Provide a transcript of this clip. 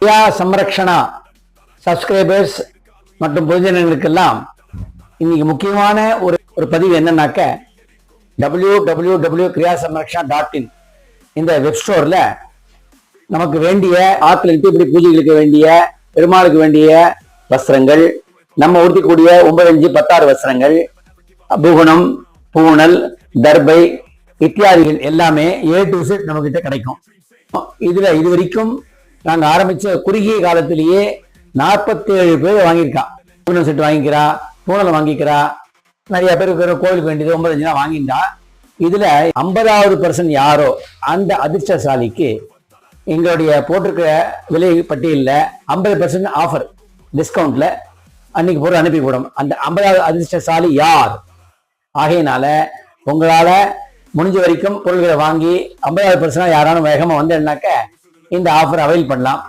கிரியா Samrakshana subscribers மற்றும் பொதுஜனங்களுக்கெல்லாம் இன்னைக்கு முக்கியமான ஒரு பதிவு என்னன்னாக்க www.kriyasamrakshana.in இந்த வெப் ஸ்டோர்ல நமக்கு வேண்டிய ஆத்துல இப்படி பூஜைகளுக்கு வேண்டிய பெருமாளுக்கு வேண்டிய வஸ்திரங்கள், நம்ம உடுத்தக்கூடிய 9, 5, 16 வஸ்திரங்கள், பூகணம், பூணல், தர்பை இத்தியாதிகள் எல்லாமே A to Z நம்ம கிட்ட கிடைக்கும். இதுல இதுவரைக்கும் நாங்க ஆரம்பிச்ச குறுகிய காலத்திலேயே 47 பேர் வாங்கியிருக்கா. பூணல் செட் வாங்கிக்கிறா, பூணலை வாங்கிக்கிறா, நிறைய பேருக்கு கோவிலுக்கு வேண்டியது 9, 5 வாங்கிட்டா. இதுல 50% யாரோ அந்த அதிர்ஷ்டசாலிக்கு எங்களுடைய போட்டிருக்கிற விலை பட்டியலில் 50% ஆஃபர் டிஸ்கவுண்ட்ல அன்னைக்கு பொருள் அனுப்பி போடும். அந்த 50வது அதிர்ஷ்டசாலி யார்? ஆகையினால உங்களால முடிஞ்ச வரைக்கும் பொருள்களை வாங்கி 50% யாராலும் வேகமா வந்தேன்னாக்க இந்த ஆஃபர் அவைல் பண்ணலாம்.